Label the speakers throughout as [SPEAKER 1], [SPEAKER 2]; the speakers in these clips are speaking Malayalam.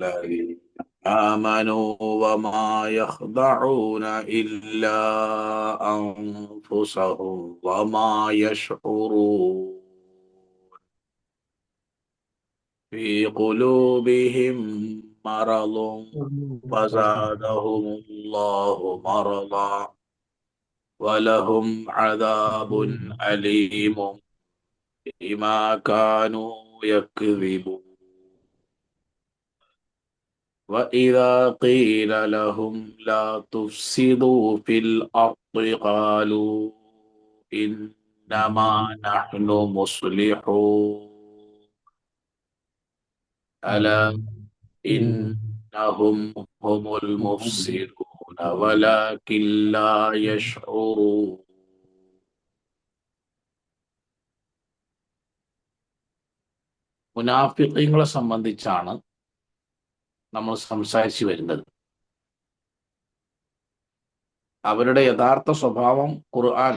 [SPEAKER 1] الذين آمنوا وما يخدعون إلا أنفسهم وما يشعرون في قلوبهم مرض فزادهم الله مرضا ولهم عذاب أليم بما كانوا يكذبون وإذا قيل لهم لا تفسدوا في الأرض قالوا إنما نحن مصلحون ألا إنهم هم المفسدون ولكن لا يشعرون. മുനാഫിഖീങ്ങളെ സംബന്ധിച്ചാണ് നമ്മൾ സംസാരിച്ചു വരുന്നത്. അവരുടെ യഥാർത്ഥ സ്വഭാവം ഖുർആൻ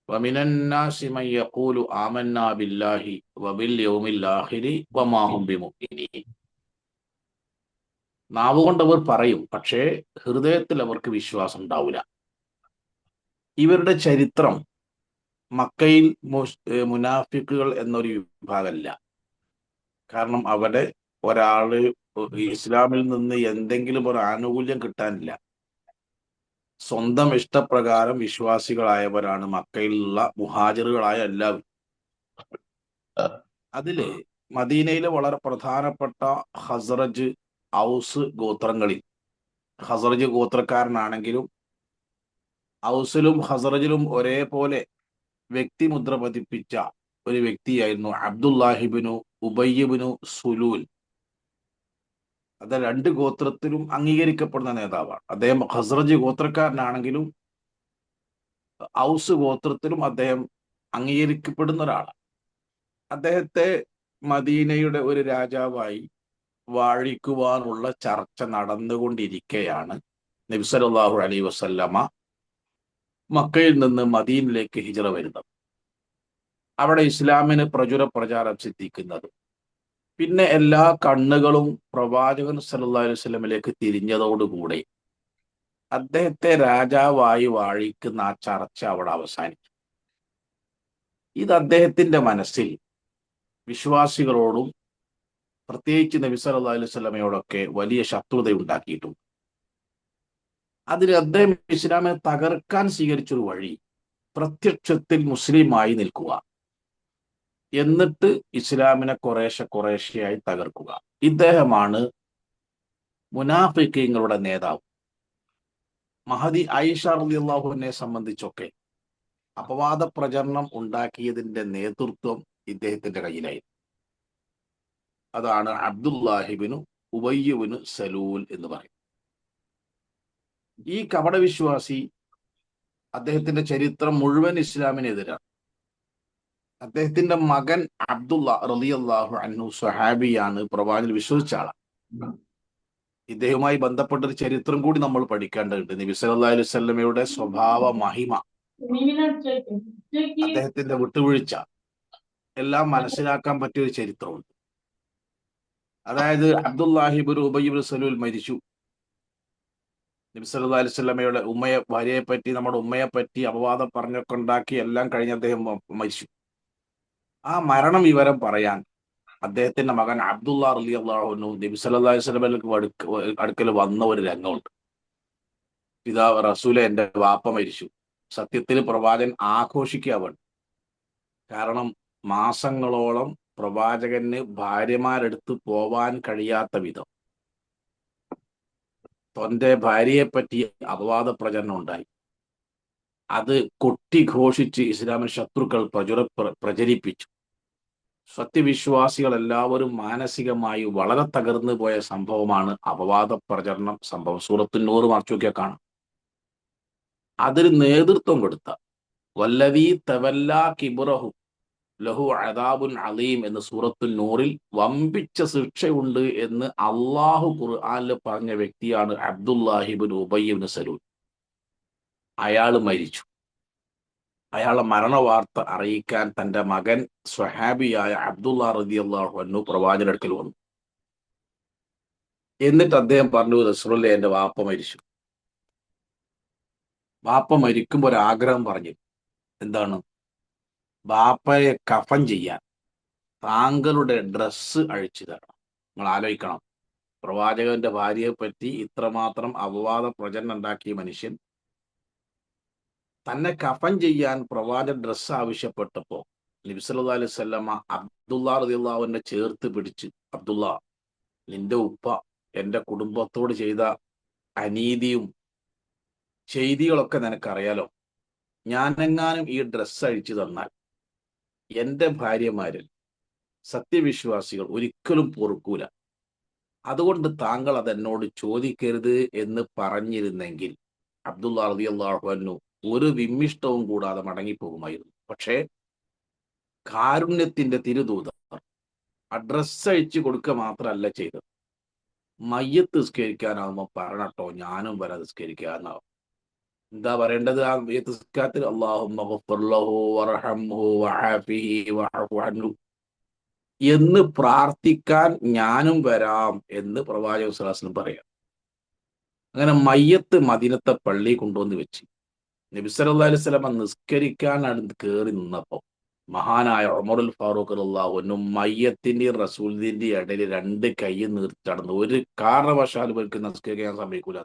[SPEAKER 1] വമിനന്നാസി മൻ യഖൂലു ആമന്നാ ബില്ലാഹി വബിൽ യൗമിൽ ആഖിരി വമാ ഹും ബിമുഅ്മിനീൻ. നാവുകൊണ്ട് അവർ പറയും, പക്ഷേ ഹൃദയത്തിൽ അവർക്ക് വിശ്വാസം ഉണ്ടാവില്ല. ഇവരുടെ ചരിത്രം മക്കയിൽ മുനാഫിക്കുകൾ എന്നൊരു വിഭാഗമല്ല. കാരണം അവിടെ ഒരാള് ഇസ്ലാമിൽ നിന്ന് എന്തെങ്കിലും ഒരു ആനുകൂല്യം കിട്ടാനില്ല. സ്വന്തം ഇഷ്ടപ്രകാരം വിശ്വാസികളായവരാണ് മക്കയിലുള്ള മുഹാജിറുകളായ എല്ലാവരും. അതില് മദീനയിലെ വളരെ പ്രധാനപ്പെട്ട ഹസ്റജ്, ഔസ് ഗോത്രങ്ങളിൽ, ഹസ്റജ് ഗോത്രക്കാരനാണെങ്കിലും ഔസിലും ഹസ്റജിലും ഒരേപോലെ വ്യക്തിമുദ്ര പതിപ്പിച്ച ഒരു വ്യക്തിയായിരുന്നു അബ്ദുല്ലാഹിബിനു ഉബയ്യബിനു സുലൂൽ. അത് രണ്ട് ഗോത്രത്തിലും അംഗീകരിക്കപ്പെടുന്ന നേതാവാണ്. അദ്ദേഹം ഹസ്റജ് ഗോത്രക്കാരനാണെങ്കിലും ഔസ് ഗോത്രത്തിലും അദ്ദേഹം അംഗീകരിക്കപ്പെടുന്ന ഒരാളാണ്. അദ്ദേഹത്തെ മദീനയുടെ ഒരു രാജാവായി വാഴിക്കുവാനുള്ള ചർച്ച നടന്നുകൊണ്ടിരിക്കെയാണ് നബി സല്ലല്ലാഹു അലൈഹി വസല്ലമ മക്കയിൽ നിന്ന് മദീനയിലേക്ക് ഹിജ്റ വരുന്നത്. അവിടെ ഇസ്ലാമിന് പ്രചാരം സിദ്ധിക്കുന്നത്. പിന്നെ എല്ലാ കണ്ണുകളും പ്രവാചകൻ സല്ലല്ലാഹു അലൈഹി വസല്ലമയിലേക്ക് തിരിഞ്ഞതോടുകൂടെ അദ്ദേഹത്തെ രാജാവായി വാഴിക്കുന്ന ആ ചർച്ച അവിടെ അവസാനിച്ചു. ഇത് അദ്ദേഹത്തിന്റെ മനസ്സിൽ വിശ്വാസികളോടും പ്രത്യേകിച്ച് നബി സല്ലല്ലാഹു അലൈഹി വസല്ലമയോടൊക്കെ വലിയ ശത്രുത ഉണ്ടാക്കിയിട്ടുണ്ട്. അതിന് അദ്ദേഹം ഇസ്ലാമിനെ തകർക്കാൻ സ്വീകരിച്ചൊരു വഴി പ്രത്യക്ഷത്തിൽ മുസ്ലിമായി നിൽക്കുക, എന്നിട്ട് ഇസ്ലാമിനെ കുറേശ്ശെയായി തകർക്കുക. ഇദ്ദേഹമാണ് മുനാഫിക്കീങ്ങളുടെ നേതാവ്. മഹദി ആയിഷ റളിയല്ലാഹു അൻഹയെ സംബന്ധിച്ചൊക്കെ അപവാദ പ്രചരണം ഉണ്ടാക്കിയതിന്റെ നേതൃത്വം ഇദ്ദേഹത്തിന്റെ കയ്യിലായിരുന്നു. അതാണ് അബ്ദുല്ലാഹിബിനു ഉബയ്യബിനു സലൂൽ എന്ന് പറയും. ഈ കപടവിശ്വാസി, അദ്ദേഹത്തിന്റെ ചരിത്രം മുഴുവൻ ഇസ്ലാമിനെതിരാണ്. അദ്ദേഹത്തിന്റെ മകൻ അബ്ദുള്ള റളിയല്ലാഹു അൻഹു സ്വഹാബിയാണ്, പ്രവാചകൻ വിശ്വസിച്ച ആളാണ്. ഇദ്ദേഹവുമായി ബന്ധപ്പെട്ടൊരു ചരിത്രം കൂടി നമ്മൾ പഠിക്കേണ്ടതുണ്ട്. നബി സല്ലല്ലാഹു അലൈഹി വസല്ലമയുടെ സ്വഭാവ മഹിമ, അദ്ദേഹത്തിന്റെ വിട്ടുവീഴ്ച എല്ലാം മനസ്സിലാക്കാൻ പറ്റിയ ഒരു ചരിത്രമുണ്ട്. അതായത് അബ്ദുല്ലാഹിബിൻ ഉബയ്യബിൻ സലൂൽ മരിച്ചു. നബി സല്ലല്ലാഹു അലൈഹി വസല്ലമയുടെ ഭാര്യയെ പറ്റി, നമ്മുടെ ഉമ്മയെ പറ്റി അപവാദം പറഞ്ഞൊക്കെ ഉണ്ടാക്കി എല്ലാം കഴിഞ്ഞ് അദ്ദേഹം മരിച്ചു. ആ മരണം വിവരം പറയാൻ അദ്ദേഹത്തിന്റെ മകൻ അബ്ദുള്ള റളിയല്ലാഹു അൻഹു നബി സല്ലല്ലാഹു അലൈഹി വസല്ലമയുടെ അടുക്കൽ വന്ന ഒരു രംഗമുണ്ട്. പിതാവ് റസൂലെ, എന്റെ വാപ്പ മരിച്ചു. സത്യത്തിൽ പ്രവാചകൻ ആഘോഷിക്കാവുണ്ട്. കാരണം മാസങ്ങളോളം പ്രവാചകന് ഭാര്യമാരെടുത്ത് പോവാൻ കഴിയാത്ത വിധം തന്റെ ഭാര്യയെ പറ്റി അപവാദ പ്രചരണം ഉണ്ടായി. അത് കൊട്ടിഘോഷിച്ച് ഇസ്ലാമിൻ ശത്രുക്കൾ പ്രചരിപ്പിച്ചു. സത്യവിശ്വാസികൾ എല്ലാവരും മാനസികമായി വളരെ തകർന്നു പോയ സംഭവമാണ് അപവാദ പ്രചരണം സംഭവം. സൂറത്തുൻ നൂർ മറിച്ചൊക്കെ കാണാം. അതിന് നേതൃത്വം കൊടുത്ത വല്ലദീ തവല്ലാ കിബ്റഹു ലഹു അദാബുൻ അലീം എന്ന് സൂറത്തുൽ നൂറിൽ വമ്പിച്ച ശിക്ഷയുണ്ട് എന്ന് അള്ളാഹു ഖുർആനിൽ പറഞ്ഞ വ്യക്തിയാണ് അബ്ദുല്ലാഹിബിൻ ഉബയ്യബിൻ സലൂൽ. അയാൾ മരിച്ചു. അയാളെ മരണവാർത്ത അറിയിക്കാൻ തന്റെ മകൻ സ്വഹാബിയായ അബ്ദുള്ള റളിയല്ലാഹു അൻഹു പ്രവാചകന്റെ അടുക്കൽ വന്നു. എന്നിട്ട് അദ്ദേഹം പറഞ്ഞു, റസൂലുള്ളാഹി, എന്റെ വാപ്പ മരിച്ചു. വാപ്പ മരിക്കുമ്പോൾ ഒരു ആഗ്രഹം പറഞ്ഞു. എന്താണ്? വാപ്പയെ കഫൻ ചെയ്യാൻ താങ്കളുടെ ഡ്രസ്സ് അഴിച്ചു തരണം. നിങ്ങൾ ആലോചിക്കണം, പ്രവാചകന്റെ ഭാര്യയെ പറ്റി ഇത്രമാത്രം അപവാദ പ്രചരണം ഉണ്ടാക്കിയ മനുഷ്യൻ തന്നെ കഫൻ ചെയ്യാൻ പ്രവാചക ഡ്രസ്സ് ആവശ്യപ്പെട്ടപ്പോ നബി സല്ലല്ലാഹു അലൈഹി വസല്ലമ അബ്ദുല്ലാ റളിയല്ലാഹു അൻഹു ചേർത്ത് പിടിച്ച്, അബ്ദുള്ള, നിന്റെ ഉപ്പ എന്റെ കുടുംബത്തോട് ചെയ്ത അനീതിയും ചെയ്തികളൊക്കെ നിനക്കറിയാലോ. ഞാനെങ്ങാനും ഈ ഡ്രസ്സ് അഴിച്ചു തന്നാൽ എന്റെ ഭാര്യമാരിൽ സത്യവിശ്വാസികൾ ഒരിക്കലും പൊറുക്കൂല. അതുകൊണ്ട് താങ്കൾ അതെന്നോട് ചോദിക്കരുത് എന്ന് പറഞ്ഞിരുന്നെങ്കിൽ അബ്ദുള്ള റളിയല്ലാഹു അൻഹു ഒരു വിമ്മിഷ്ടവും കൂടാതെ മടങ്ങിപ്പോകുമായിരുന്നു. പക്ഷേ കാരുണ്യത്തിന്റെ തിരുദൂതർ ആ ഡ്രസ്സ് അഴിച്ചു കൊടുക്കുക മാത്രമല്ല ചെയ്തത്. മയ്യത്ത് നിസ്കരിക്കാനാവുമ്പോ പറഞ്ഞട്ടോ, ഞാനും വരാൻ നിസ്കരിക്കാന്നാവും. എന്താ പറയേണ്ടത്? ആ മയ്യത്ത് നിസ്കാരത്തിൽ അല്ലാഹുമ്മ ഗ്ഫിർ ലഹു വർഹംഹു വആഫിഹി വഅഫു അൻഹു എന്ന് പ്രാർത്ഥിക്കാൻ ഞാനും വരാം എന്ന് പ്രവാചകൻ സ്വല്ലല്ലാഹു അലൈഹി വസല്ലം പറയാം. അങ്ങനെ മയ്യത്ത് മദീനത്തെ പള്ളി കൊണ്ടുവന്ന് വെച്ച് നബി സല്ലല്ലാഹു അലൈഹി വസല്ലം നിസ്കരിക്കാൻ അടുത്ത് കയറി നിന്നപ്പോ മഹാനായ ഉമറുൽ ഫാറൂഖ് റളിയല്ലാഹു അൻഹു മയ്യത്തിന്റെയും റസൂലിന്റെയും ഇടയിൽ രണ്ട് കൈ നീർത്തി നടന്നു. ഒരു കാരണവശാലും ഇവർക്ക് നിസ്കരിക്കാൻ സമ്മതിക്കൂല.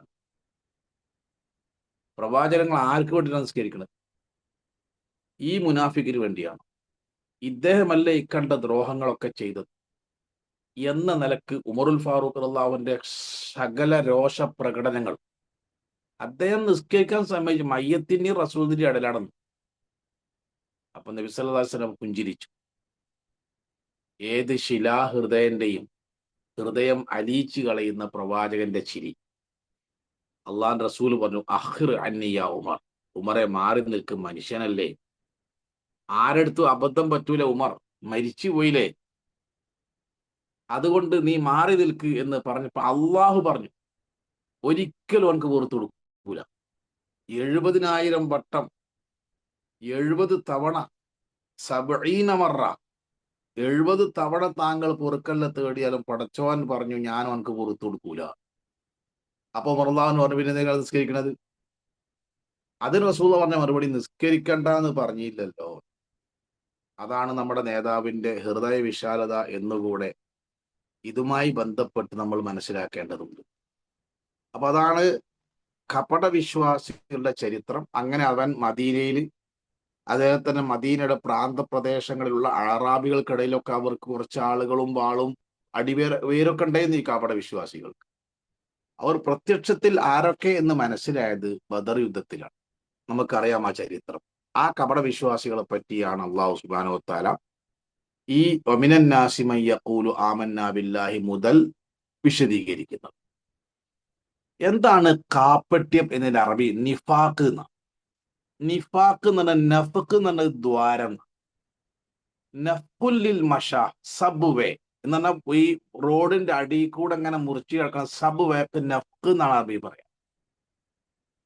[SPEAKER 1] പ്രവാചകങ്ങൾ ആർക്ക് വേണ്ടിയാണ് നിസ്കരിക്കുന്നത്? ഈ മുനാഫിക്കിന് വേണ്ടിയാണ്. ഇദ്ദേഹമല്ല ഇക്കണ്ട ദ്രോഹങ്ങളൊക്കെ ചെയ്തത് എന്ന നിലക്ക് ഉമറുൽ ഫാറൂഖ് റളിയല്ലാഹുവിന്റെ സകല രോഷ പ്രകടനങ്ങൾ അദ്ദേഹം നിസ്കരിക്കാൻ സമ്മതിച്ചു. മയ്യത്തിന്റെയും റസൂലിന്റെയും ഇടയിലാണെന്ന്. അപ്പൊ നബി സല്ലല്ലാഹു അലൈഹി വസല്ലം പുഞ്ചിരിച്ചു. ഏത് ശിലാഹൃദയന്റെയും ഹൃദയം അലിയിച്ചു കളയുന്ന പ്രവാചകന്റെ ചിരി. അള്ളാഹുവിന്റെ റസൂൽ പറഞ്ഞു, അഖ്ർ അന്നി യാ ഉമർ, ഉമറെ മാറി നിൽക്കും, മനുഷ്യനല്ലേ, ആരെടുത്തും അബദ്ധം പറ്റൂല, ഉമർ മരിച്ചു പോയില്ലേ, അതുകൊണ്ട് നീ മാറി നിൽക്ക് എന്ന് പറഞ്ഞപ്പോ അള്ളാഹു പറഞ്ഞു, ഒരിക്കലും അവനക്ക് പുറത്തു കൊടുക്കൂല. 70,000 വട്ടം, 70 തവണ, 70 മറ, 70 തവണ താങ്കൾ പൊറുക്കല്ല തേടിയാലും പടച്ചോൻ പറഞ്ഞു, ഞാൻ അവനക്ക് പുറത്തു കൊടുക്കൂല. അപ്പൊ അള്ളാഹു പറഞ്ഞു, പിന്നെ നിങ്ങൾ നിസ്കരിക്കണത്? അതിന് റസൂൽ പറഞ്ഞ മറുപടി, നിസ്കരിക്കണ്ട എന്ന് പറഞ്ഞില്ലല്ലോ. അതാണ് നമ്മുടെ നേതാവിന്റെ ഹൃദയ വിശാലത എന്നുകൂടെ ഇതുമായി ബന്ധപ്പെട്ട് നമ്മൾ മനസ്സിലാക്കേണ്ടതുണ്ട്. അപ്പൊ അതാണ് കപട വിശ്വാസികളുടെ ചരിത്രം. അങ്ങനെ അവൻ മദീനയിൽ, അതേപോലെ തന്നെ മദീനയുടെ പ്രാന്തപ്രദേശങ്ങളിലുള്ള അറാബികൾക്കിടയിലൊക്കെ അവർക്ക് കുറച്ച് ആളുകളും വാളും വേരൊക്കെ ഉണ്ടായിരുന്നു ഈ കപട വിശ്വാസികൾക്ക്. അവർ പ്രത്യക്ഷത്തിൽ ആരൊക്കെ എന്ന് മനസ്സിലായത് ബദർ യുദ്ധത്തിലാണ്. നമുക്കറിയാം ആ ചരിത്രം. ആ കപട വിശ്വാസികളെ പറ്റിയാണ് അള്ളാഹു സുബ്ഹാനഹു വ തആല ഈ വമിനൻ നാസി മൻ യഖൂലു ആമന്നാ ബില്ലാഹി മുതൽ വിശദീകരിക്കുന്നത്. എന്താണ് കാപ്പട്യം എന്നതിന്റെ അറബി? നിഫാഖ് എന്നാണ്. നിഫാഖ് എന്ന് പറഞ്ഞാൽ നഫ്ഖ് എന്ന് പറഞ്ഞ ദ്വാരം. നഫ്ഖുല്ലിൽ മഷാ, സബ് വേ എന്ന് പറഞ്ഞാൽ ഈ റോഡിന്റെ അടിയിൽ കൂടെ അങ്ങനെ മുറിച്ച് കിടക്കുന്ന സബ് വേക്ക് നഫ്ഖ് എന്നാണ് അറബി പറയാം.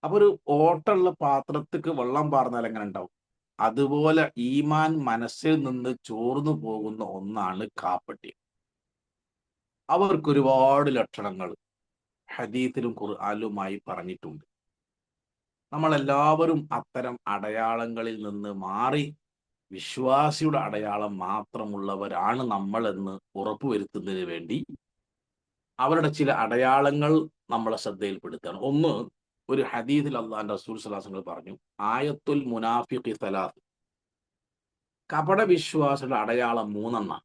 [SPEAKER 1] അപ്പൊ ഒരു ഓട്ടമുള്ള പാത്രത്തിക്ക് വെള്ളം പാർന്നാൽ എങ്ങനെ ഉണ്ടാവും? അതുപോലെ ഈമാൻ മനസ്സിൽ നിന്ന് ചോർന്നു പോകുന്ന ഒന്നാണ് കാപ്പട്യം. അവർക്ക് ഒരുപാട് ലക്ഷണങ്ങൾ ഹദീസിലും ഖുർആനിലുമായി പറഞ്ഞിട്ടുണ്ട്. നമ്മളെല്ലാവരും അത്തരം അടയാളങ്ങളിൽ നിന്ന് മാറി വിശ്വാസിയുടെ അടയാളം മാത്രമുള്ളവരാണ് നമ്മൾ എന്ന് ഉറപ്പുവരുത്തുന്നതിന് വേണ്ടി അവരുടെ ചില അടയാളങ്ങൾ നമ്മളെ ശ്രദ്ധയിൽപ്പെടുത്തുകയാണ്. ഒന്ന്, ഒരു ഹദീസിൽ അള്ളാഹുവിന്റെ റസൂൽ സ്വല്ലല്ലാഹു അലൈഹി വസല്ലം പറഞ്ഞു, ആയത്തുൽ മുനാഫിഖി സലാത്ത്, കപട വിശ്വാസിയുടെ അടയാളം 3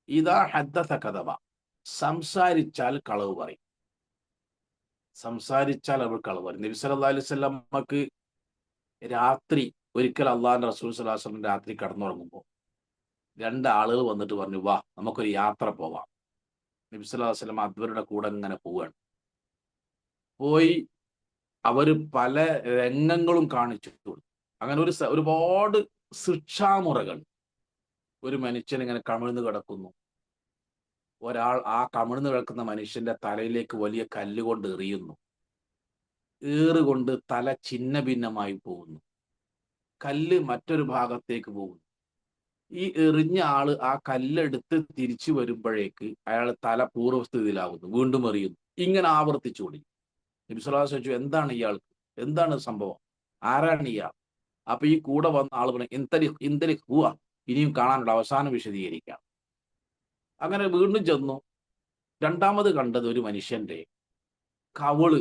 [SPEAKER 1] ഇദാ ഹദ്ദസ കദബ, സംസാരിച്ചാൽ കളവ് പറയും. സംസാരിച്ചാൽ അവർ കളവ് പറയും. നബി സല്ലല്ലാഹു അലൈഹി വസല്ലമക്ക് രാത്രി ഒരിക്കൽ അള്ളാഹുവിന്റെ റസൂൽ സ്വല്ലല്ലാഹു അലൈഹി വസല്ലം രാത്രി കടന്നുറങ്ങുമ്പോൾ 2 ആളുകൾ വന്നിട്ട് പറഞ്ഞു, വാ നമുക്കൊരു യാത്ര പോവാം. നബി സല്ലല്ലാഹു അലൈഹി വസല്ലം അവരുടെ കൂടെ ഇങ്ങനെ പോവുകയാണ്. പോയി അവര് പല രംഗങ്ങളും കാണിച്ചു കൊടുത്തു. അങ്ങനെ ഒരുപാട് ശിക്ഷാമുറകൾ. ഒരു മനുഷ്യൻ ഇങ്ങനെ കമിഴ്ന്ന് കിടക്കുന്നു. ഒരാൾ ആ കമിഴ്ന്ന് കിടക്കുന്ന മനുഷ്യന്റെ തലയിലേക്ക് വലിയ കല്ലുകൊണ്ട് എറിയുന്നു. ഏറുകൊണ്ട് തല ഛിന്ന ഭിന്നമായി പോകുന്നു. കല്ല് മറ്റൊരു ഭാഗത്തേക്ക് പോകുന്നു. ഈ എറിഞ്ഞ ആള് ആ കല്ലെടുത്ത് തിരിച്ചു വരുമ്പോഴേക്ക് അയാൾ തല പൂർവ്വസ്ഥിതിയിലാകുന്നു, വീണ്ടും എറിയുന്നു. ഇങ്ങനെ ആവർത്തിച്ചുകൂടി. നബി സ്വല്ലല്ലാഹു അലൈഹി വസല്ലം ചോദിച്ചു, എന്താണ് ഇയാൾക്ക്, എന്താണ് സംഭവം, ആരാണ് ഇയാൾ? അപ്പൊ ഈ കൂടെ വന്ന ആൾ പറഞ്ഞു, ഇന്തലി ഇന്തലി ഹുവ, ഇനിയും കാണാനുള്ള അവസാനം വിശദീകരിക്കാം. അങ്ങനെ വീണ്ടും ചെന്നു. രണ്ടാമത് കണ്ടത് ഒരു മനുഷ്യന്റെ കവിള്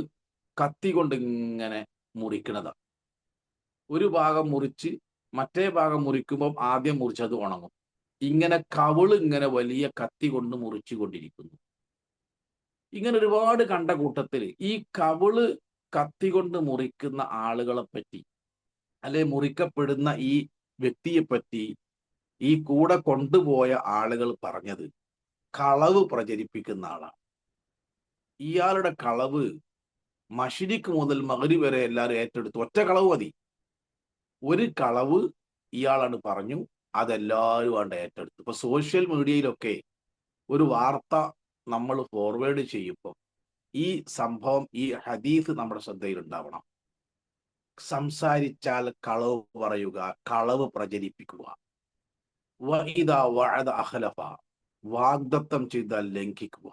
[SPEAKER 1] കത്തി കൊണ്ട് ഇങ്ങനെ മുറിക്കണതാണ്. ഒരു ഭാഗം മുറിച്ച് മറ്റേ ഭാഗം മുറിക്കുമ്പോൾ ആദ്യം മുറിച്ചത് ഉണങ്ങും. ഇങ്ങനെ കവിള് ഇങ്ങനെ വലിയ കത്തി കൊണ്ട് മുറിച്ചു കൊണ്ടിരിക്കുന്നു. ഇങ്ങനെ ഒരുപാട് കണ്ട കൂട്ടത്തിൽ ഈ കവിള് കത്തി കൊണ്ട് മുറിക്കുന്ന ആളുകളെ പറ്റി, അല്ലെ മുറിക്കപ്പെടുന്ന ഈ വ്യക്തിയെ പറ്റി ഈ കൂടെ കൊണ്ടുപോയ ആളുകൾ പറഞ്ഞത് കളവ് പ്രചരിപ്പിക്കുന്ന ആളാണ്. ഇയാളുടെ കളവ് മശ്രിഖ് മുതൽ മഗ്രിബ് വരെ എല്ലാവരും ഏറ്റെടുത്തു. ഒറ്റ കളവ് മതി. ഒരു കളവ് ഇയാളാണ് പറഞ്ഞു, അതെല്ലാവരും ആണ് ഏറ്റെടുത്തു. ഇപ്പൊ സോഷ്യൽ മീഡിയയിലൊക്കെ ഒരു വാർത്ത നമ്മൾ ഫോർവേഡ് ചെയ്യുമ്പോൾ ഈ സംഭവം, ഈ ഹദീസ് നമ്മുടെ ശ്രദ്ധയിൽ ഉണ്ടാവണം. സംസാരിച്ചാൽ കളവ് പറയുക, കളവ് പ്രചരിപ്പിക്കുക. വഇദാ വഅദ അഖലഫ, വാഗ്ദത്തം ചെയ്താൽ ലംഘിക്കുക.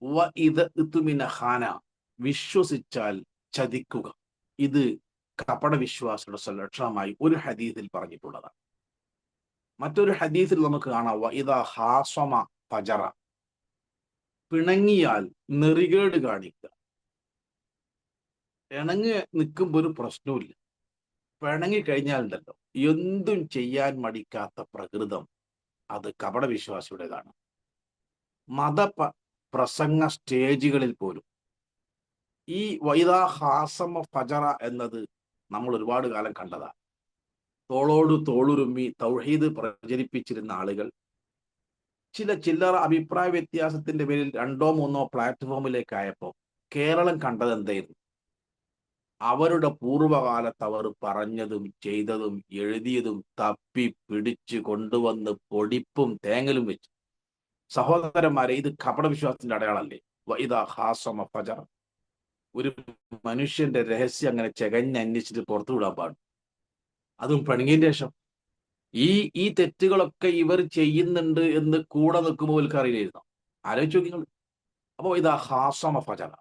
[SPEAKER 1] വഇദ ഇത്മിന ഖാന, വിശ്വസിച്ചാൽ ചതിക്കുക. ഇത് കപട വിശ്വാസികളുടെ ലക്ഷണമായി ഒരു ഹദീസിൽ പറഞ്ഞിട്ടുള്ളതാണ്. മറ്റൊരു ഹദീസിൽ നമുക്ക് കാണാം, വഇദാ ഹാസമ ഫജറ, പിണങ്ങിയാൽ നെറികേട് കാണിക്കുക. ഇണങ്ങി നിൽക്കുമ്പോൾ ഒരു പ്രശ്നവുമില്ല, പിണങ്ങി കഴിഞ്ഞാലുണ്ടല്ലോ എന്തും ചെയ്യാൻ മടിക്കാത്ത പ്രകൃതം, അത് കപട വിശ്വാസിയുടേതാണ്. മത പ്രസംഗ സ്റ്റേജുകളിൽ പോലും ഈ വൈദാ ഹാസമ ഫജറ എന്നത് നമ്മൾ ഒരുപാട് കാലം കണ്ടതാണ്. തോളോട് തോളുരുമ്മി തൗഹീദ് പ്രചരിപ്പിച്ചിരുന്ന ആളുകൾ ചില ചില്ലറ അഭിപ്രായ വ്യത്യാസത്തിന്റെ പേരിൽ രണ്ടോ മൂന്നോ പ്ലാറ്റ്ഫോമിലേക്കായപ്പോൾ കേരളം കണ്ടത് എന്തായിരുന്നു? അവരുടെ പൂർവ്വകാലത്ത് അവർ പറഞ്ഞതും ചെയ്തതും എഴുതിയതും തപ്പി പിടിച്ച് കൊണ്ടുവന്ന് പൊടിപ്പും തേങ്ങലും വെച്ചു. സഹോദരന്മാരെ, ഇത് കപട വിശ്വാസത്തിന്റെ അടയാളല്ലേ? വഇദാ ഹാസമ ഫജറ, ഒരു മനുഷ്യന്റെ രഹസ്യം അങ്ങനെ ചെകഞ്ഞന്വേഷിച്ചിട്ട് പുറത്തു വിടാൻ പാടും, അതും പിണങ്ങിയതിന് ശേഷം. ഈ തെറ്റുകളൊക്കെ ഇവർ ചെയ്യുന്നുണ്ട് എന്ന് കൂടെ നിൽക്കുമ്പോൾ അവർക്ക് അറിയില്ലായിരുന്നു. ആലോചിച്ച് നോക്കിങ്ങൾ. അപ്പോൾ ഇതാ ഹാസമ ഫജറ,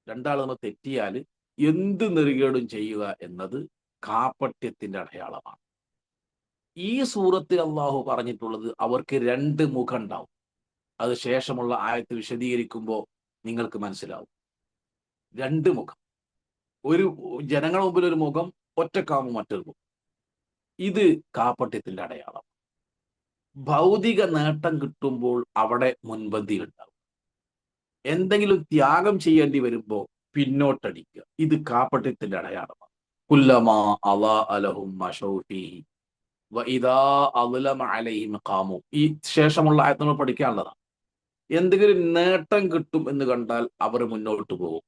[SPEAKER 1] രണ്ടാൾ നമ്മൾ തെറ്റിയാൽ എന്ത് നെറികേടും ചെയ്യുക എന്നത് കാപ്പട്യത്തിന്റെ അടയാളമാണ്. ഈ സൂറത്തിൽ അള്ളാഹു പറഞ്ഞിട്ടുള്ളത് അവർക്ക് രണ്ട് മുഖം ഉണ്ടാവും. അത് ശേഷമുള്ള ആയത്ത് വിശദീകരിക്കുമ്പോൾ നിങ്ങൾക്ക് മനസ്സിലാവും. രണ്ട് മുഖം, ഒരു ജനങ്ങളുടെ മുമ്പിൽ ഒരു മുഖം, ഒറ്റക്കാവുമ്പോൾ മറ്റൊരു മുഖം. ഇത് കാപ്പട്യത്തിന്റെ അടയാളം. ഭൗതിക നേട്ടം കിട്ടുമ്പോൾ അവിടെ മുൻപന്തി ഉണ്ടാവും. എന്തെങ്കിലും ത്യാഗം ചെയ്യേണ്ടി വരുമ്പോൾ പിന്നോട്ടടിക്കുക. ഇത് കാപ്പട്യത്തിന്റെ അടയാളമാണ്. കുല്ലമാ അളാ അലഹും മശൗ ഫീഹി വഇദാ അളലമ അലൈഹിം ഖാമു. ഈ ശേഷമുള്ള ആയത്ത് നമ്മൾ പഠിക്കാനുള്ളതാണ്. എന്തെങ്കിലും നേട്ടം കിട്ടും എന്ന് കണ്ടാൽ അവർ മുന്നോട്ട് പോകും.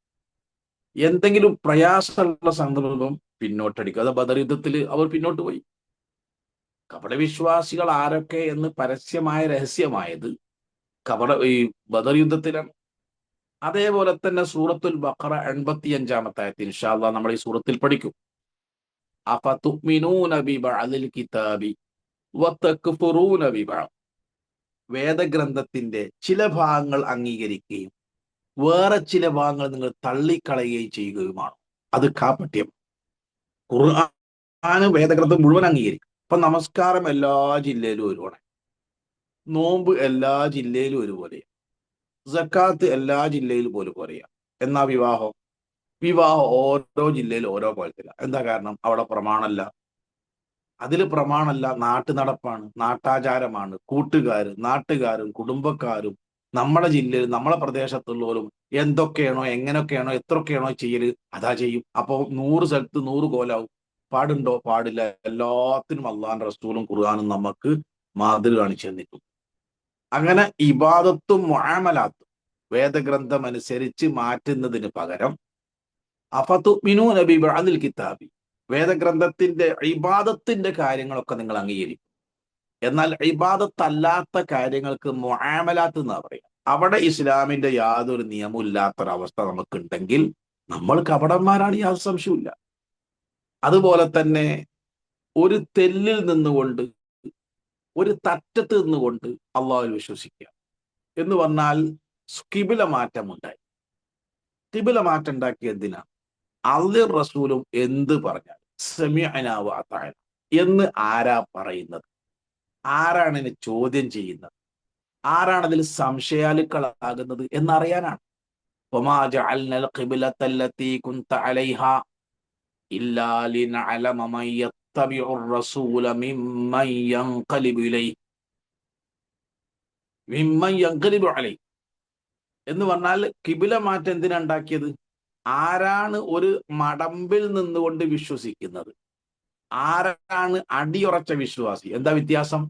[SPEAKER 1] എന്തെങ്കിലും പ്രയാസമുള്ള സന്ദർഭം പിന്നോട്ടടിക്കും. അത് ബദർ യുദ്ധത്തിൽ അവർ പിന്നോട്ട് പോയി. കപടവിശ്വാസികൾ ആരൊക്കെ എന്ന് പരസ്യമായ രഹസ്യമായത് ഈ ബദർ യുദ്ധത്തിലാണ്. അതേപോലെ തന്നെ സൂറത്തുൽ ബഖറ 85-ാമത്തെ ആയത്ത് ഇൻഷാ അല്ലാഹ് നമ്മൾ ഈ സൂറത്തിൽ പഠിക്കും. അഫതുഅ്മിനൂന ബിബഅദിൽ കിതാബി വതക്ഫുറൂന ബിബഅദ്, വേദഗ്രന്ഥത്തിന്റെ ചില ഭാഗങ്ങൾ അംഗീകരിക്കുകയും വേറെ ചില ഭാഗങ്ങൾ നിങ്ങൾ തള്ളിക്കളയുകയും ചെയ്യുകയുമാണ്. അത് കാപ്പട്യം. ഖുർആൻ വേദഗ്രന്ഥം മുഴുവൻ അംഗീകരിക്കും. ഇപ്പൊ നമസ്കാരം എല്ലാ ജില്ലയിലും ഒരുപോലെ, നോമ്പ് എല്ലാ ജില്ലയിലും ഒരുപോലെ, സക്കാത്ത് എല്ലാ ജില്ലയിലും ഒരുപോലെയാണ്. എന്നാ വിവാഹം ഓരോ ജില്ലയിലും ഓരോ പോലത്തില്ല. എന്താ കാരണം? അവിടെ പ്രമാണമല്ല. അതിൽ പ്രമാണമല്ല, നാട്ടു നടപ്പാണ്, നാട്ടാചാരമാണ്. നാട്ടുകാരും കുടുംബക്കാരും നമ്മുടെ ജില്ലയിൽ നമ്മളെ പ്രദേശത്തുള്ളവരും എന്തൊക്കെയാണോ എങ്ങനെയൊക്കെയാണോ എത്രയൊക്കെയാണോ ചെയ്യല് അതാ ചെയ്യും. അപ്പോൾ 100 സ്ഥലത്ത് 100 കോലാവും. പാടുണ്ടോ? പാടില്ല. എല്ലാത്തിനും അള്ളാഹുവിന്റെ റസൂലും ഖുർആനും നമുക്ക് മാതൃക കാണിച്ചു തന്നിട്ടുണ്ട്. അങ്ങനെ ഇബാദത്തും മുആമലാത്തും വേദഗ്രന്ഥം അനുസരിച്ച് മാറ്റുന്നതിന് പകരം അഫതുഅ്മിനൂന ബിബഅദിൽ കിതാബി, വേദഗ്രന്ഥത്തിന്റെ ഇബാദത്തിന്റെ കാര്യങ്ങളൊക്കെ നിങ്ങൾ അംഗീകരിക്കും. എന്നാൽ ഇബാദത്തല്ലാത്ത കാര്യങ്ങൾക്ക് മുആമലാത്ത് എന്നാ പറയാം. അവിടെ ഇസ്ലാമിന്റെ യാതൊരു നിയമവും ഇല്ലാത്തൊരവസ്ഥ നമുക്കുണ്ടെങ്കിൽ നമ്മൾ കപടന്മാരാണ്, യാതൊരു സംശയമില്ല. അതുപോലെ തന്നെ ഒരു തെല്ലിൽ നിന്നുകൊണ്ട് ഒരു തറ്റത്ത് നിന്നുകൊണ്ട് അള്ളാഹുവിൽ വിശ്വസിക്കുക എന്ന് പറഞ്ഞാൽ കിബില മാറ്റമുണ്ടായി. കിബില മാറ്റം ഉണ്ടാക്കിയ എന്തിനാണ്? അള്ളാഹും റസൂലും എന്ത് പറഞ്ഞാൽ സമിഅനാ വ അതഅന എന്ന് ആരാ പറയുന്നത്? ആരാണ് ഇതിനെ ചോദ്യം ചെയ്യുന്നത്? ആരാണ് അതിൽ സംശയാലുക്കളാകുന്നത് എന്നറിയാനാണ്. വമാ ജഅൽനൽ ഖിബ്ലത്തല്ലതീ കുൻത അലൈഹാ ഇല്ലാ ലിനഅലമ മൻ യത്തബിഉർ റസൂല മിമ്മൻ യൻഖലിബു ഇലൈഹി മിമ്മൻ യൻഖലിബു അലൈഹി എന്ന് പറഞ്ഞാൽ കിബില മാറ്റം എന്തിനാ ഉണ്ടാക്കിയത്? ആരാണ് ഒരു മടമ്പിൽ നിന്നുകൊണ്ട് വിശ്വസിക്കുന്നത്? ആരാണ് അടിയുറച്ച വിശ്വാസി? എന്താ വ്യത്യാസം?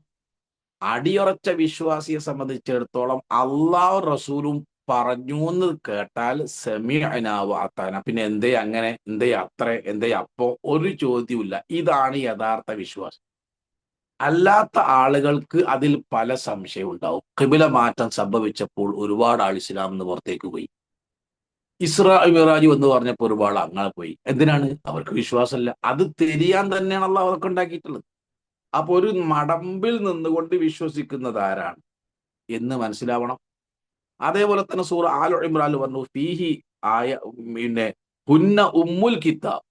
[SPEAKER 1] അടിയുറച്ച വിശ്വാസിയെ സംബന്ധിച്ചിടത്തോളം അള്ളാഹു റസൂലും പറഞ്ഞു എന്ന് കേട്ടാൽ സമിഅനാ വ അതഅന, പിന്നെ എന്തേ അങ്ങനെ, എന്തേ അത്ര, എന്തേ അപ്പോ, ഒരു ചോദ്യമില്ല. ഇതാണ് യഥാർത്ഥ വിശ്വാസം. അല്ലാത്ത ആളുകൾക്ക് അതിൽ പല സംശയം ഉണ്ടാവും. ഖിബില മാറ്റം സംഭവിച്ചപ്പോൾ ഒരുപാട് ആൾ ഇസ്ലാം നിന്ന് പുറത്തേക്ക് പോയി. ഇസ്രാ മിറാജ് എന്ന് പറഞ്ഞപ്പോൾ ഒരുപാട് അങ്ങനെ പോയി. എന്തിനാണ്? അവർക്ക് വിശ്വാസമില്ല. അത് തിരിയാൻ തന്നെയാണ് അള്ളാഹു അവർക്ക് ഉണ്ടാക്കിയിട്ടുള്ളത്. അപ്പൊ ഒരു മടമ്പിൽ നിന്നുകൊണ്ട് വിശ്വസിക്കുന്നത് ആരാണ് എന്ന് മനസ്സിലാവണം. അതേപോലെ തന്നെ സൂറ ആൽ ഇമ്രാൻ പറഞ്ഞു ഫീഹി ആയ പിന്നെ ഹുന്ന ഉമ്മുൽ കിതാബ്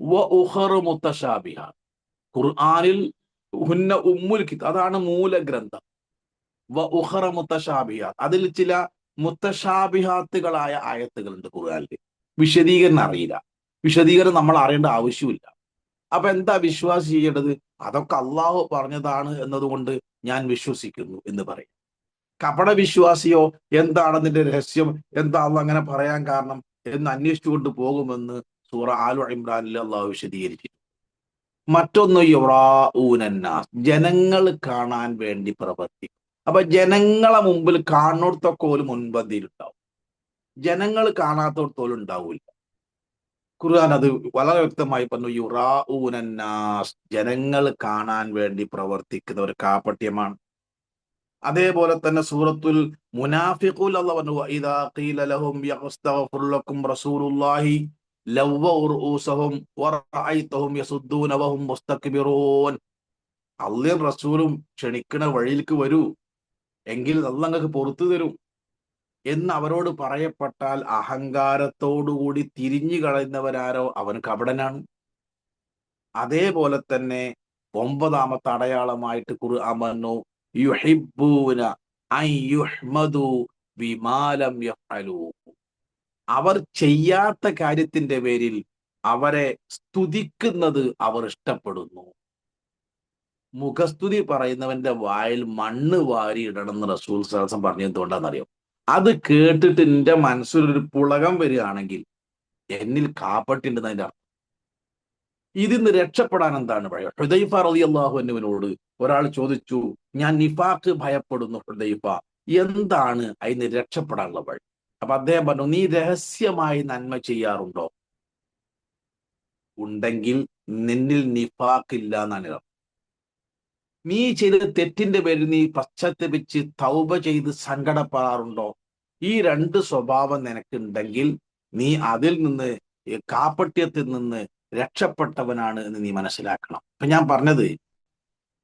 [SPEAKER 1] വ ഉഖറു മുത്തശാബിഹാത്ത്. ഖുർആനിൽ ഹുന്ന ഉമ്മുൽ കിതാബ്, അതാണ് മൂലഗ്രന്ഥം. വ ഉഖറ മുത്തശാബിഹാത്ത്, അതിൽ ചില മുത്തശാബിഹാത്തുകളായ ആയത്തുകളുണ്ട് ഖുർആനിൽ. വിശദീകരണം അറിയില്ല. വിശദീകരണം നമ്മൾ അറിയേണ്ട ആവശ്യമില്ല. അപ്പൊ എന്താ വിശ്വാസി ചെയ്യേണ്ടത്? അതൊക്കെ അള്ളാഹു പറഞ്ഞതാണ് എന്നതുകൊണ്ട് ഞാൻ വിശ്വസിക്കുന്നു എന്ന് പറയും. കപട വിശ്വാസിയോ എന്താണ് അതിന്റെ രഹസ്യം, എന്താ അള്ളാഹ് അങ്ങനെ പറയാൻ കാരണം എന്ന് അന്വേഷിച്ചുകൊണ്ട് പോകുമെന്ന് സൂറ ആലു ഇമ്രാനിൽ അള്ളാഹു വിശദീകരിച്ചു. മറ്റൊന്ന് യുറാഊനന്നാസ്, ജനങ്ങൾ കാണാൻ വേണ്ടി പ്രവർത്തിക്കും. അപ്പൊ ജനങ്ങളെ മുമ്പിൽ കാണുന്നിടത്തൊക്കെ ഒരു മുൻപന്തിയിലുണ്ടാവും, ജനങ്ങൾ കാണാത്തടത്തോലും ഉണ്ടാവില്ല. ഖുർആൻ അത് വളരെ വ്യക്തമായി പറഞ്ഞു. യുറാഊനന്നാസ്, ജനങ്ങൾ കാണാൻ വേണ്ടി പ്രവർത്തിക്കുന്ന ഒരു കാപട്യമാണ്. അതേപോലെ തന്നെ സൂറത്തുൽ മുനാഫിഖൂൻ അല്ലാഹു പറഞ്ഞു ഇദാ ഖീല ലഹും യസ്തഗ്ഫിർ ലക്കും റസൂലുള്ളാഹി ലവ്വഉ റൂസഹും വറഅയ്തഹും യസുദ്ദൂന വഹും മുസ്തക്ബിറൂൻ. അള്ളയും റസൂലും ക്ഷണിക്കണ വഴിയിലേക്ക് വരൂ, എങ്കിൽ അള്ളാഹ് നിങ്ങൾക്ക് പുറത്തു തരും എന്ന് അവരോട് പറയപ്പെട്ടാൽ അഹങ്കാരത്തോടുകൂടി തിരിഞ്ഞു കളയുന്നവരാരോ അവൻ കപടനാണ്. അതേപോലെ തന്നെ 9ാമത്തെ അടയാളമായിട്ട് ഖുർആൻ പറഞ്ഞു യുഹിബ്ബൂന അൻ യുഹ്മദു ബിമാ ലം യഫ്അലൂ. അവർ ചെയ്യാത്ത കാര്യത്തിന്റെ പേരിൽ അവരെ സ്തുതിക്കുന്നത് അവർ ഇഷ്ടപ്പെടുന്നു. മുഖസ്തുതി പറയുന്നവന്റെ വായിൽ മണ്ണ് വാരി ഇടണം എന്ന് റസൂൽ സ്വല്ലല്ലാഹു അലൈഹി വസല്ലം പറഞ്ഞത് എന്തുകൊണ്ടാണെന്നറിയോ? അത് കേട്ടിട്ട് എന്റെ മനസ്സിലൊരു പുളകം വരികയാണെങ്കിൽ എന്നിൽ കാപ്പട്ടിണ്ടെന്ന് അതിന്റെ അർത്ഥം. ഇതിന്ന് രക്ഷപ്പെടാൻ എന്താണ് വഴി? ഹുദൈഫ റളിയല്ലാഹു അൻഹുവിനോട് ഒരാൾ ചോദിച്ചു, ഞാൻ നിഫാഖ് ഭയപ്പെടുന്നു ഹുദൈഫ, എന്താണ് അതിന് രക്ഷപ്പെടാനുള്ള വഴി? അപ്പൊ അദ്ദേഹം പറഞ്ഞു, നീ രഹസ്യമായി നന്മ ചെയ്യാറുണ്ടോ? ഉണ്ടെങ്കിൽ നിന്നിൽ നിഫാഖ് ഇല്ല എന്നാണ് അർത്ഥം. നീ ചെയ്ത തെറ്റിന്റെ പേരിൽ നീ പശ്ചാത്തപിച്ച് തൗബ ചെയ്ത് സങ്കടപ്പെടാറുണ്ടോ? ഈ 2 സ്വഭാവം നിനക്കുണ്ടെങ്കിൽ നീ അതിൽ നിന്ന്, കാപ്പട്യത്തിൽ നിന്ന് രക്ഷപ്പെട്ടവനാണ് എന്ന് നീ മനസ്സിലാക്കണം. ഇപ്പൊ ഞാൻ പറഞ്ഞത്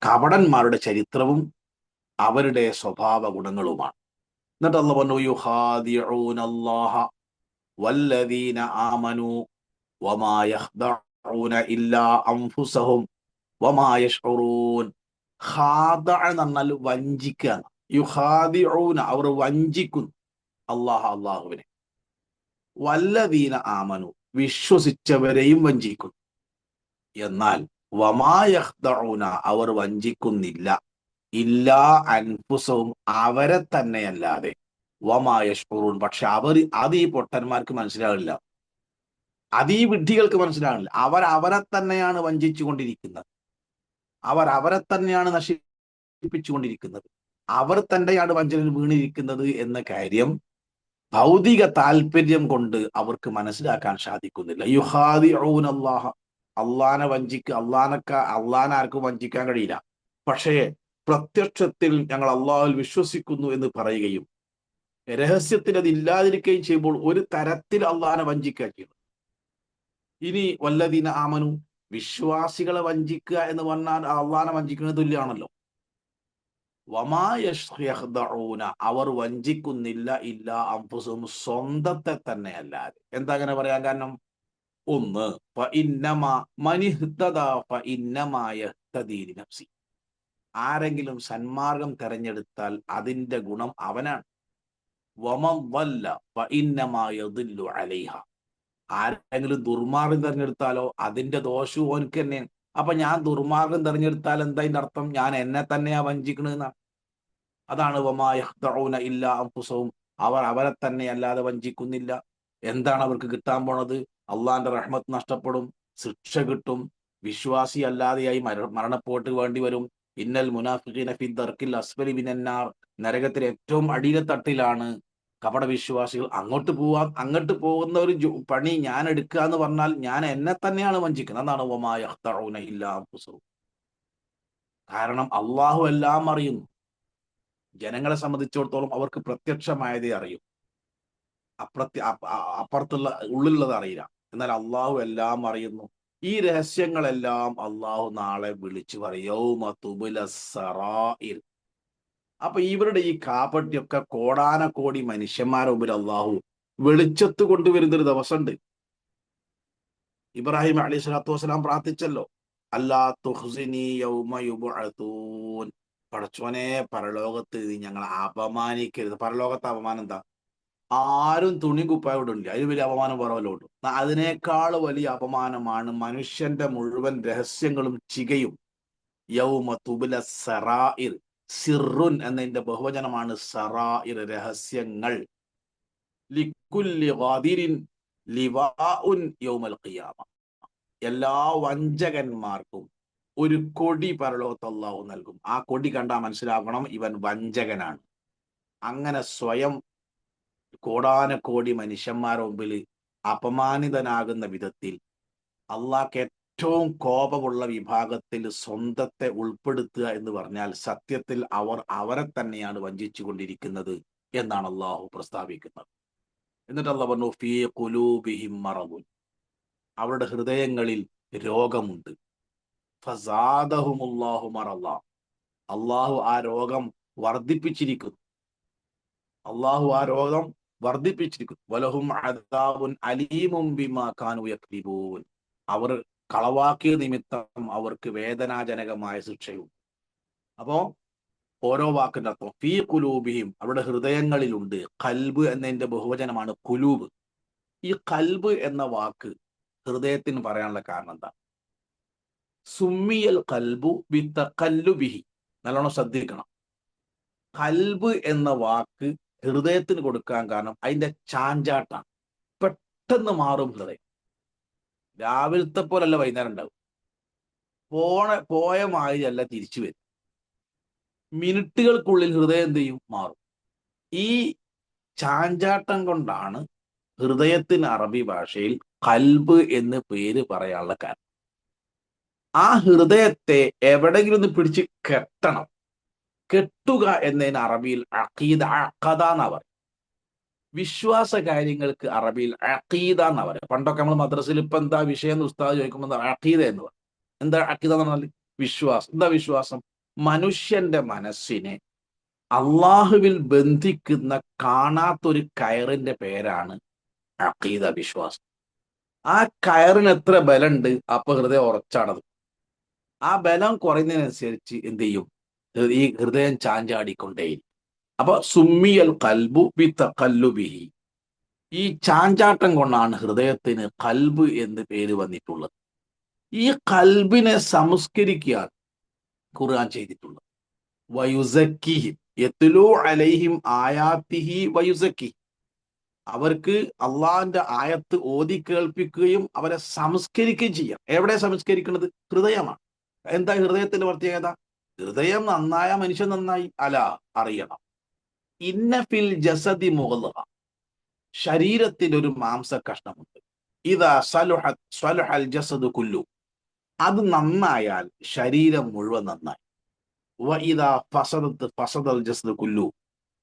[SPEAKER 1] കപടന്മാരുടെ ചരിത്രവും അവരുടെ സ്വഭാവ ഗുണങ്ങളുമാണ്. എന്നിട്ട് അല്ലാഹു പറഞ്ഞു യുഖാദിഊന അല്ലാഹ വല്ലദീന ആമനു വമാ യഖ്ദഊന ഇല്ലാ അൻഫുസഹും വമാ യശ്ഉറൂൻ. ഖാദഅ എന്ന് പറഞ്ഞാൽ വഞ്ചിക്കുക. യുഖാദിഊന, അവർ വഞ്ചിക്കുന്നു അള്ളാഹുവിനെ. വല്ലദീന ആമനു, വിശ്വസിച്ചവരെയും വഞ്ചിക്കുന്നു. എന്നാൽ വമാ യഖ്ദഊന, അവർ വഞ്ചിക്കുന്നില്ല ഇല്ലാ അൻഫുസഹും, അവരെ തന്നെയല്ലാതെ. വമാ യശ്ഉറൂൻ, പക്ഷെ അത് ഈ പൊട്ടന്മാർക്ക് മനസ്സിലാവില്ല, അത് ഈ വിഡ്ഢികൾക്ക് മനസ്സിലാവില്ല. അവരെ തന്നെയാണ് വഞ്ചിച്ചു കൊണ്ടിരിക്കുന്നത്, അവരെ തന്നെയാണ് നശിപ്പിച്ചുകൊണ്ടിരിക്കുന്നത്, അവർ തന്നെയാണ് വഞ്ചനയിൽ വീണിരിക്കുന്നത് എന്ന കാര്യം ഭൗതിക താല്പര്യം കൊണ്ട് അവർക്ക് മനസ്സിലാക്കാൻ സാധിക്കുന്നില്ല. യുഖാദിഊന അല്ലാഹ, അള്ളാനെ അള്ളാനെ ആർക്കും വഞ്ചിക്കാൻ കഴിയില്ല. പക്ഷേ പ്രത്യക്ഷത്തിൽ ഞങ്ങൾ അള്ളാഹുവിൽ വിശ്വസിക്കുന്നു എന്ന് പറയുകയും രഹസ്യത്തിൽ അത് ഇല്ലാതിരിക്കുകയും ചെയ്യുമ്പോൾ ഒരു തരത്തിൽ അള്ളാനെ വഞ്ചിക്കുക ചെയ്യുന്നു. ഇനി വല്ലദീന ആമനു, വിശ്വാസികളെ വഞ്ചിക്കുക എന്ന് പറഞ്ഞാൽ അള്ളാനെ വഞ്ചിക്കുന്നത് തുല്യമാണല്ലോ. വമാ യഖ്ദഊന അവർ വഞ്ചിക്കുന്നില്ല ഇല്ല അൻഫുസുഹും സ്വന്തത്തെ തന്നെ അല്ലാതെ. എന്താ അങ്ങനെ പറയാൻ കാരണം? ഒന്ന്, ഫഇന്നമാ മനിഹ്തദാ ഫഇന്നമാ യഹ്തദീ ലിനഫ്സി. ആരെങ്കിലും സന്മാർഗം തെരഞ്ഞെടുത്താൽ അതിന്റെ ഗുണം അവനാണ്. വമൻ ളല്ല ഫഇന്നമാ യദില്ലു അലൈഹ. ആരെങ്കിലും ദുർമാർഗം തെരഞ്ഞെടുത്താലോ അതിന്റെ ദോഷവും ഓൻക്ക് തന്നെയാണ്. അപ്പൊ ഞാൻ ദുർമാർഗം തെരഞ്ഞെടുത്താൽ എന്താ അതിന്റെ അർത്ഥം? ഞാൻ എന്നെ തന്നെയാ വഞ്ചിക്കണെന്നാണ്. അതാണ് വമാ യഖ്ദഊന ഇല്ലാ അൻഫുസഹും. അവർ അവരെ തന്നെ അല്ലാതെ വഞ്ചിക്കുന്നില്ല. എന്താണ് അവർക്ക് കിട്ടാൻ പോണത്? അള്ളാന്റെ റഹ്മത്ത് നഷ്ടപ്പെടും, ശിക്ഷ കിട്ടും, വിശ്വാസി അല്ലാതെയായി മരണപ്പോട്ട് വേണ്ടി വരും. ഇന്നൽ മുനാഫിഖീന ഫി ദർക്കിൽ അസ്ഫലി മിനന്നാർ. നരകത്തിൽ ഏറ്റവും അടിയിലെ തട്ടിലാണ് കപട വിശ്വാസികൾ. അങ്ങോട്ട് പോകുന്ന ഒരു പണി ഞാൻ എടുക്കുക എന്ന് പറഞ്ഞാൽ ഞാൻ എന്നെ തന്നെയാണ് വഞ്ചിക്കുന്നത്. അതാണ് വമാ യഖ്ദഊന ഇല്ലാ അൻഫുസഹും. കാരണം അള്ളാഹു എല്ലാം അറിയുന്നു. ജനങ്ങളെ സംബന്ധിച്ചിടത്തോളം അവർക്ക് പ്രത്യക്ഷമായതേ അറിയും, അപ്പുറത്തുള്ള ഉള്ളിലുള്ളത് അറിയില്ല. എന്നാൽ അള്ളാഹു എല്ലാം അറിയുന്നു. ഈ രഹസ്യങ്ങളെല്ലാം അള്ളാഹു നാളെ വിളിച്ചു പറയും. അപ്പൊ ഇവരുടെ ഈ കാപട്യൊക്കെ കോടാനക്കോടി മനുഷ്യന്മാരുടെ മുമ്പിൽ അള്ളാഹു വെളിച്ചത്ത് കൊണ്ടുവരുന്നൊരു ദിവസമുണ്ട്. ഇബ്രാഹിം അലൈഹി സ്വലാത്തു വസ്സലാം പ്രാർത്ഥിച്ചല്ലോ, അല്ലാ തുഖ്സിനി യൗമ യുബ്അതൂൻ. പടച്ചോനെ, പരലോകത്ത് നീ ഞങ്ങളെ അപമാനിക്കരുത്. പരലോകത്തെ അപമാനം എന്താ? ആരും തുണി കുപ്പായ ഇടില്ല. അതിന് വലിയ അപമാനം വേറെ വല്ലതും ഉണ്ടോ? അതിനേക്കാൾ വലിയ അപമാനമാണ് മനുഷ്യന്റെ മുഴുവൻ രഹസ്യങ്ങളും ചികയും. യൗമ തുബ്ല സറായിർ. സിറുൻ എന്നതിന്റെ ബഹുവചനമാണ് സറായിർ, രഹസ്യങ്ങൾ. ലിക്കുല്ലി ഗാദിരിൻ ലിവാഉൻ യൗമൽ ഖിയാമ. എല്ലാ വഞ്ചകന്മാർക്കും ഒരു കൊടി പരലോകത്ത് അല്ലാഹു നൽകും. ആ കൊടി കണ്ടാൽ മനസ്സിലാക്കണം ഇവൻ വഞ്ചകനാണ്. അങ്ങനെ സ്വയം കോടാനക്കോടി മനുഷ്യന്മാരുടെ മുമ്പിൽ അപമാനിതനാകുന്ന വിധത്തിൽ അള്ളാഹ്ക്ക് ഏറ്റവും കോപമുള്ള വിഭാഗത്തിൽ സ്വന്തത്തെ ഉൾപ്പെടുത്തുക എന്ന് പറഞ്ഞാൽ സത്യത്തിൽ അവർ അവരെ തന്നെയാണ് വഞ്ചിച്ചു കൊണ്ടിരിക്കുന്നത് എന്നാണ് അള്ളാഹു പ്രസ്താവിക്കുന്നത്. എന്നിട്ട് അള്ളാഹു പറഞ്ഞു, ഫീ ഖുലൂബിഹിം മറദുൻ. അവരുടെ ഹൃദയങ്ങളിൽ രോഗമുണ്ട്. ഫസാദഹുമുല്ലാഹു മറദ. അള്ളാഹു ആ രോഗം വർദ്ധിപ്പിച്ചിരിക്കുന്നു. വലഹും അദാബുൻ അലീമും ബിമാ കാനൂ യക്ദിബൂൻ. അവർ കളവാക്കിയ നിമിത്തം അവർക്ക് വേദനാജനകമായ ശിക്ഷയും. അപ്പോ ഓരോ വാക്കിന്റെ അർത്ഥം ഫീ ഖുലൂബിഹിം, അവരുടെ ഹൃദയങ്ങളിലുണ്ട്. ഖൽബ് എന്നതിന്റെ ബഹുവചനമാണ് ഖുലൂബ്. ഈ ഖൽബ് എന്ന വാക്ക് ഹൃദയത്തിന് പറയാനുള്ള കാരണം എന്താ? സുമ്മിയൽ ഖൽബു ബിതഖല്ലുബിഹി. നല്ലോണം ശ്രദ്ധിക്കണം. ഖൽബ് എന്ന വാക്ക് ഹൃദയത്തിന് കൊടുക്കാൻ കാരണം അതിന്റെ ചാഞ്ചാട്ടാണ്. പെട്ടെന്ന് മാറും ഹൃദയം. രാവിലത്തെ പോലല്ല വൈകുന്നേരം ഉണ്ടാവും. പോയ മാതിരിയല്ല തിരിച്ചു വരും. മിനിറ്റുകൾക്കുള്ളിൽ ഹൃദയം എന്ത് ചെയ്യും? മാറും. ഈ ചാഞ്ചാട്ടം കൊണ്ടാണ് ഹൃദയത്തിന് അറബി ഭാഷയിൽ ഖൽബ് എന്ന് പേര് പറയാനുള്ള കാരണം. ആ ഹൃദയത്തെ എവിടെയെങ്കിലും ഒന്ന് പിടിച്ച് കെട്ടണം. കെട്ടുക എന്നതിന് അറബിയിൽ അഖീദ, അഖദ എന്നാ പറയും. വിശ്വാസ കാര്യങ്ങൾക്ക് അറബിയിൽ അഖീദ എന്നാ പറയുക. പണ്ടൊക്കെ നമ്മൾ മദ്രസയിൽ ഇപ്പൊ എന്താ വിഷയം എന്ന് ഉസ്താദ് ചോദിക്കുമ്പോൾ അഖീദ എന്ന് പറയും. എന്താ അഖീദ എന്ന് പറഞ്ഞാൽ? വിശ്വാസം. എന്താ വിശ്വാസം? മനുഷ്യന്റെ മനസ്സിനെ അള്ളാഹുവിൽ ബന്ധിക്കുന്ന കാണാത്തൊരു കയറിന്റെ പേരാണ് അഖീദ, വിശ്വാസം. ആ കയറിന് എത്ര ബലമുണ്ട്, അപ്പൊ ഹൃദയം ഉറച്ചാണത്. ആ ബലം കുറയുന്നതിനനുസരിച്ച് എന്ത് ചെയ്യും? ഈ ഹൃദയം ചാഞ്ചാടിക്കൊണ്ടേയിരിക്കും. അപ്പൊ സുമ്മിയൽ ഖൽബു ബിതഖല്ലുബിഹി. ഈ ചാഞ്ചാട്ടം കൊണ്ടാണ് ഹൃദയത്തിന് ഖൽബ് എന്ന് പേര് വന്നിട്ടുള്ളത്. ഈ ഖൽബിനെ സംസ്കരിക്കാൻ ഖുർആൻ ചെയ്തിട്ടുള്ളത്. വയുസക്കിഹിം യത്ലു അലൈഹിം ആയാത്തിഹി വയുസക്കി. അവർക്ക് അള്ളാഹിന്റെ ആയത്ത് ഓതി കേൾപ്പിക്കുകയും അവരെ സംസ്കരിക്കുകയും ചെയ്യാം. എവിടെ സംസ്കരിക്കുന്നത്? ഹൃദയമാണ്. എന്താ ഹൃദയത്തിന്റെ പ്രത്യേകത? ഹൃദയം നന്നായ മനുഷ്യൻ നന്നായി. അല, അറിയണം. ഇന്ന ഫിൽ ജസദി മുഗ്ള. ശരീരത്തിൽ ഒരു മാംസ കഷ്ണമുണ്ട്. ഇദാ സലുഹത് സലുഹൽ ജസദു കുല്ലു. അത് നന്നായാൽ ശരീരം മുഴുവൻ നന്നായി. വ ഇദാ ഫസദത് ഫസദൽ ജസദു കുല്ലു.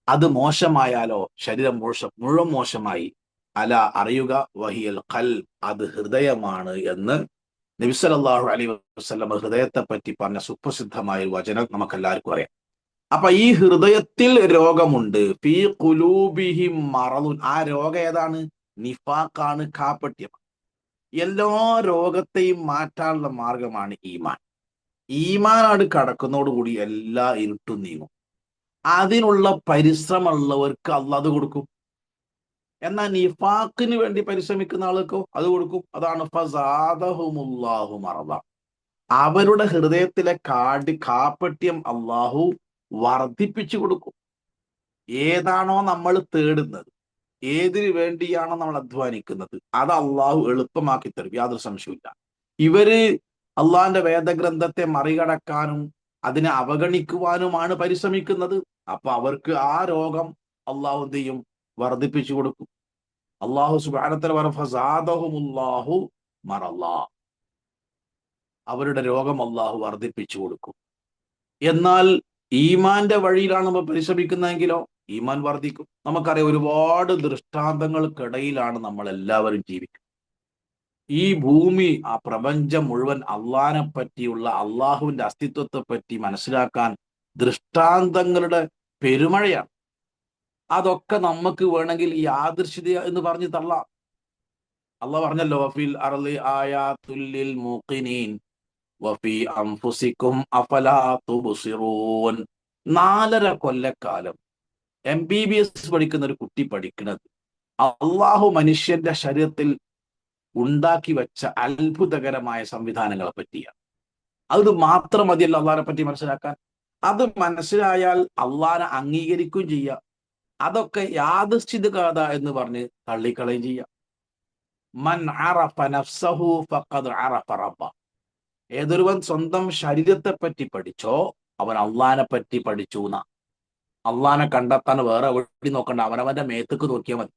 [SPEAKER 1] അത് മോശമായാലോ ശരീരം മുഴുവൻ മോശമായി. അല, അറിയുക, വഹിയൽ ഖൽബ്, അത് ഹൃദയമാണ് എന്ന് നബി സല്ലല്ലാഹു അലൈഹി വസല്ലം ഹൃദയത്തെ പറ്റി പറഞ്ഞ സുപ്രസിദ്ധമായ വചനം നമുക്കെല്ലാവർക്കും അറിയാം. അപ്പൊ ഈ ഹൃദയത്തിൽ രോഗമുണ്ട്. ഫീ ഖുലൂബിഹിം മറദുൻ. ആ രോഗം ഏതാണ്? നിഫാഖാണ്, കാപ്പട്യം. എല്ലാ രോഗത്തെയും മാറ്റാനുള്ള മാർഗമാണ് ഈമാൻ. ഈമാനാണ് കടക്കുന്നതോടുകൂടി എല്ലാ ഇരുട്ടും നീങ്ങും. അതിനുള്ള പരിശ്രമമുള്ളവർക്ക് അള്ളാഹ് അത് കൊടുക്കും. എന്നാൽ നിഫാഖിന് വേണ്ടി പരിശ്രമിക്കുന്ന ആൾക്കോ അത് കൊടുക്കും. അതാണ് ഫസാദഹുമുല്ലാഹു മറദ. അവരുടെ ഹൃദയത്തിലെ കാപ്പട്യം അള്ളാഹു വർദ്ധിപ്പിച്ചു കൊടുക്കും. ഏതാണോ നമ്മൾ തേടുന്നത്, ഏതിനു വേണ്ടിയാണോ നമ്മൾ അധ്വാനിക്കുന്നത്, അത് അള്ളാഹു എളുപ്പമാക്കി തരും, യാതൊരു സംശയമില്ല. ഇവര് അള്ളാഹിന്റെ വേദഗ്രന്ഥത്തെ മറികടക്കാനും അതിനെ അവഗണിക്കുവാനുമാണ് പരിശ്രമിക്കുന്നത്. അപ്പൊ അവർക്ക് ആ രോഗം അള്ളാഹു എന്ത് ചെയ്യും? വർദ്ധിപ്പിച്ചു കൊടുക്കും. അള്ളാഹു സുബ്ഹാനഹു വ തആല ഫസാദഹുമുല്ലാഹു മറള. അവരുടെ രോഗം അള്ളാഹു വർദ്ധിപ്പിച്ചു കൊടുക്കും. എന്നാൽ ഈമാന്റെ വഴിയിലാണ് നമ്മൾ പരിശ്രമിക്കുന്നതെങ്കിലോ ഈമാൻ വർദ്ധിക്കും. നമുക്കറിയാം, ഒരുപാട് ദൃഷ്ടാന്തങ്ങൾക്കിടയിലാണ് നമ്മൾ എല്ലാവരും ജീവിക്കുന്നത്. ഈ ഭൂമി, ആ പ്രപഞ്ചം മുഴുവൻ അള്ളാഹിനെ പറ്റിയുള്ള, അള്ളാഹുവിന്റെ അസ്തിത്വത്തെ പറ്റി മനസ്സിലാക്കാൻ ദൃഷ്ടാന്തങ്ങളുടെ പെരുമഴയാണ്. അതൊക്കെ നമുക്ക് വേണമെങ്കിൽ യാദൃശ്ചിക എന്ന് പറഞ്ഞ് തള്ളാം. അള്ളാഹ് പറഞ്ഞല്ലോ, വഫിൽ അർളി ആയാതുൽ ലിൽ മൂഖിനീൻ വഫി അൻഫുസികും അഫലാ തുബ്സിറൂൻ. 4.5 കൊല്ലക്കാലം MBBS പഠിക്കുന്ന ഒരു കുട്ടി പഠിക്കുന്നത് അള്ളാഹു മനുഷ്യന്റെ ശരീരത്തിൽ ഉണ്ടാക്കി വെച്ച അത്ഭുതകരമായ സംവിധാനങ്ങളെ പറ്റിയാണ്. അത് മാത്രം മതിയല്ലോ അള്ളാഹിനെ പറ്റി മനസ്സിലാക്കാൻ. അത് മനസ്സിലായാൽ അള്ളാഹിനെ അംഗീകരിക്കുകയും ചെയ്യാം. അതൊക്കെ യാദൃശ്ചികത എന്ന് പറഞ്ഞ് തള്ളിക്കളയും ചെയ്യാം. മൻ അറഫ നഫ്സഹു ഫഖദ് അറഫ റബ്ബ. ഏതൊരുവൻ സ്വന്തം ശരീരത്തെ പറ്റി പഠിച്ചോ അവൻ അള്ളാഹിനെ പറ്റി പഠിച്ചു എന്നാ. അള്ളാഹിനെ കണ്ടെത്താൻ വേറെ എവിടെ നോക്കണ്ട, അവനവന്റെ മേത്തേക്ക് നോക്കിയാൽ മതി.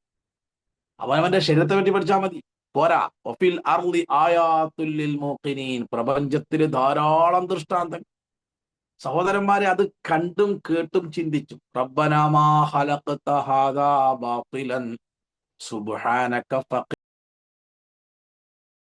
[SPEAKER 1] അവനവന്റെ ശരീരത്തെ പറ്റി പഠിച്ചാൽ മതി, പോരാ. വഫിൽ അർളി ആയാതുൽ ലിൽ മൂഖിനീൻ. പ്രപഞ്ചത്തിൽ ധാരാളം ദൃഷ്ടാന്തങ്ങൾ. സഹോദരന്മാരെ, അത് കണ്ടും കേട്ടും ചിന്തിച്ചും റബ്ബനാ മാ ഖലഖത ഹാദാ ബാതിലൻ സുബ്ഹാനക